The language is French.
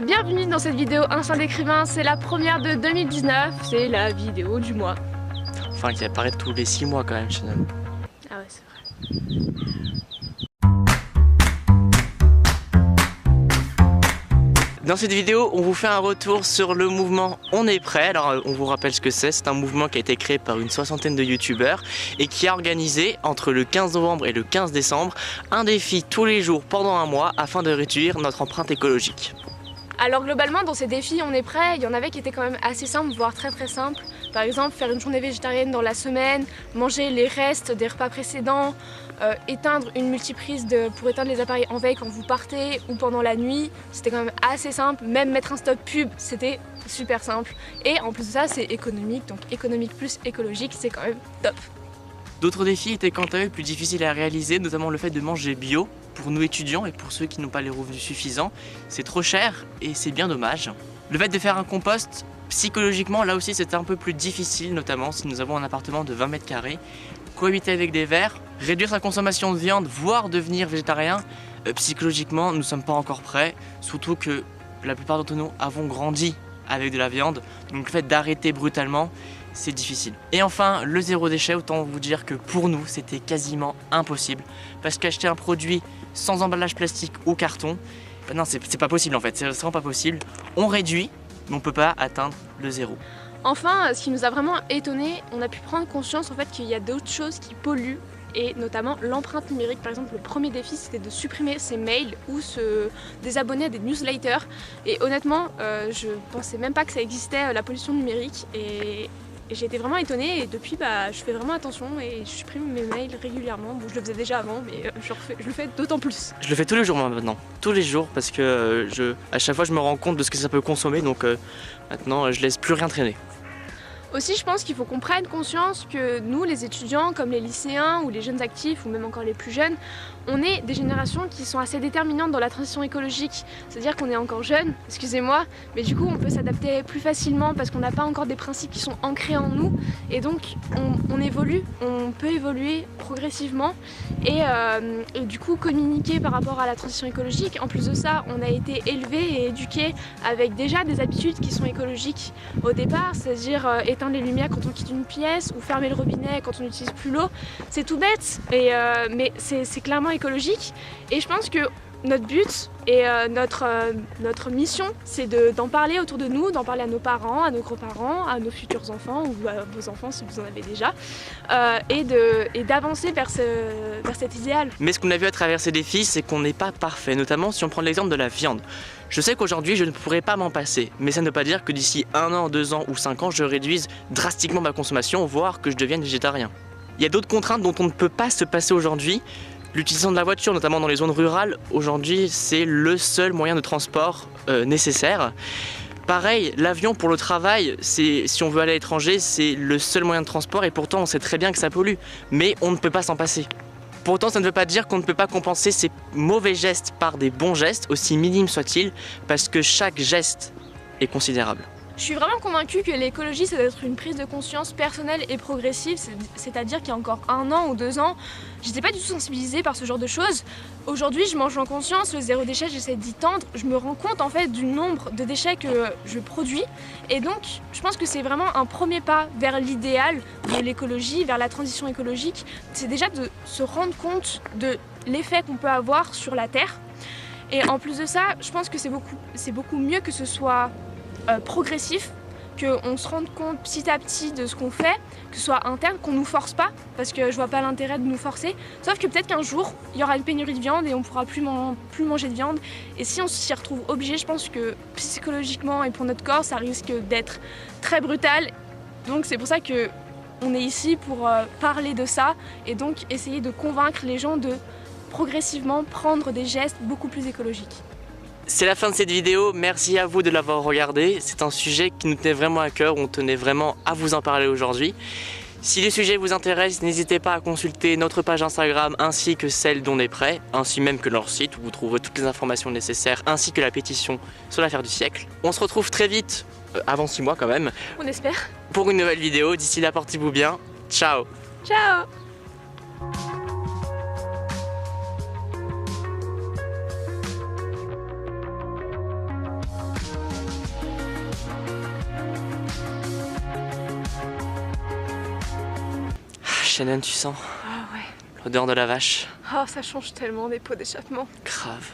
Bienvenue dans cette vidéo Instinct d'écrivain, c'est la première de 2019, c'est la vidéo du mois. Enfin qui apparaît tous les 6 mois quand même chez nous. Ah ouais, c'est vrai. Dans cette vidéo, on vous fait un retour sur le mouvement On est prêt. Alors on vous rappelle ce que c'est un mouvement qui a été créé par une soixantaine de youtubeurs et qui a organisé entre le 15 novembre et le 15 décembre un défi tous les jours pendant un mois afin de réduire notre empreinte écologique. Alors globalement dans ces défis On est prêt, il y en avait qui étaient quand même assez simples, voire très simples. Par exemple faire une journée végétarienne dans la semaine, manger les restes des repas précédents, éteindre une multiprise pour éteindre les appareils en veille quand vous partez ou pendant la nuit. C'était quand même assez simple, même mettre un stop pub, c'était super simple. Et en plus de ça c'est économique, donc économique plus écologique, c'est quand même top. D'autres défis étaient quant à eux plus difficiles à réaliser, notamment le fait de manger bio. Pour nous étudiants et pour ceux qui n'ont pas les revenus suffisants, c'est trop cher et c'est bien dommage. Le fait de faire un compost, psychologiquement, là aussi c'était un peu plus difficile, notamment si nous avons un appartement de 20 mètres carrés. Cohabiter avec des vers, réduire sa consommation de viande, voire devenir végétarien, psychologiquement nous ne sommes pas encore prêts, surtout que la plupart d'entre nous avons grandi avec de la viande, donc le fait d'arrêter brutalement, c'est difficile. Et enfin, le zéro déchet, autant vous dire que pour nous, c'était quasiment impossible. Parce qu'acheter un produit sans emballage plastique ou carton, non, c'est pas possible en fait, c'est vraiment pas possible. On réduit, mais on peut pas atteindre le zéro. Enfin, ce qui nous a vraiment étonné, on a pu prendre conscience en fait qu'il y a d'autres choses qui polluent, et notamment l'empreinte numérique. Par exemple, le premier défi c'était de supprimer ses mails ou se désabonner à des newsletters. Et honnêtement, je pensais même pas que ça existait, la pollution numérique. Et j'ai été vraiment étonnée et depuis je fais vraiment attention et je supprime mes mails régulièrement. Bon, je le faisais déjà avant mais je le fais d'autant plus. Je le fais tous les jours moi maintenant, tous les jours parce que à chaque fois je me rends compte de ce que ça peut consommer donc maintenant je laisse plus rien traîner. Aussi, je pense qu'il faut qu'on prenne conscience que nous, les étudiants, comme les lycéens ou les jeunes actifs, ou même encore les plus jeunes, on est des générations qui sont assez déterminantes dans la transition écologique. C'est-à-dire qu'on est encore jeunes, excusez-moi, mais du coup on peut s'adapter plus facilement parce qu'on n'a pas encore des principes qui sont ancrés en nous. Et donc on évolue, on peut évoluer progressivement et du coup communiquer par rapport à la transition écologique. En plus de ça, on a été élevés et éduqués avec déjà des habitudes qui sont écologiques au départ, c'est-à-dire éteindre les lumières quand on quitte une pièce ou fermer le robinet quand on n'utilise plus l'eau. C'est tout bête, mais c'est clairement écologique et je pense que notre but et notre mission c'est d'en parler autour de nous, d'en parler à nos parents, à nos grands-parents, à nos futurs enfants ou à vos enfants si vous en avez déjà et d'avancer vers cet idéal. Mais ce qu'on a vu à travers ces défis c'est qu'on n'est pas parfait, notamment si on prend l'exemple de la viande. Je sais qu'aujourd'hui je ne pourrais pas m'en passer, mais ça ne veut pas dire que d'ici 1 an, 2 ans ou 5 ans je réduise drastiquement ma consommation, voire que je devienne végétarien. Il y a d'autres contraintes dont on ne peut pas se passer aujourd'hui. L'utilisation de la voiture, notamment dans les zones rurales, aujourd'hui c'est le seul moyen de transport nécessaire. Pareil, l'avion pour le travail, si on veut aller à l'étranger, c'est le seul moyen de transport et pourtant on sait très bien que ça pollue, mais on ne peut pas s'en passer. Pourtant ça ne veut pas dire qu'on ne peut pas compenser ces mauvais gestes par des bons gestes, aussi minimes soient-ils, parce que chaque geste est considérable. Je suis vraiment convaincue que l'écologie, ça doit être une prise de conscience personnelle et progressive, c'est-à-dire qu'il y a encore 1 an ou 2 ans, j'étais pas du tout sensibilisée par ce genre de choses. Aujourd'hui, je mange en conscience, le zéro déchet, j'essaie d'y tendre, je me rends compte en fait du nombre de déchets que je produis et donc je pense que c'est vraiment un premier pas vers l'idéal de l'écologie, vers la transition écologique. C'est déjà de se rendre compte de l'effet qu'on peut avoir sur la Terre et en plus de ça, je pense que c'est beaucoup mieux que ce soit progressif, qu'on se rende compte petit à petit de ce qu'on fait, que ce soit interne, qu'on nous force pas, parce que je vois pas l'intérêt de nous forcer, sauf que peut-être qu'un jour il y aura une pénurie de viande et on pourra plus manger de viande et si on s'y retrouve obligé, je pense que psychologiquement et pour notre corps ça risque d'être très brutal, donc c'est pour ça que on est ici pour parler de ça et donc essayer de convaincre les gens de progressivement prendre des gestes beaucoup plus écologiques. C'est la fin de cette vidéo, merci à vous de l'avoir regardé. C'est un sujet qui nous tenait vraiment à cœur, on tenait vraiment à vous en parler aujourd'hui. Si les sujets vous intéressent, n'hésitez pas à consulter notre page Instagram ainsi que celle d'On est prêt, ainsi même que leur site où vous trouverez toutes les informations nécessaires ainsi que la pétition sur l'affaire du siècle. On se retrouve très vite, avant 6 mois quand même. On espère. Pour une nouvelle vidéo, d'ici là portez-vous bien, ciao. Ciao. Shannon, tu sens Ah ouais. l'odeur de la vache? Ah, ça change tellement des pots d'échappement. Grave.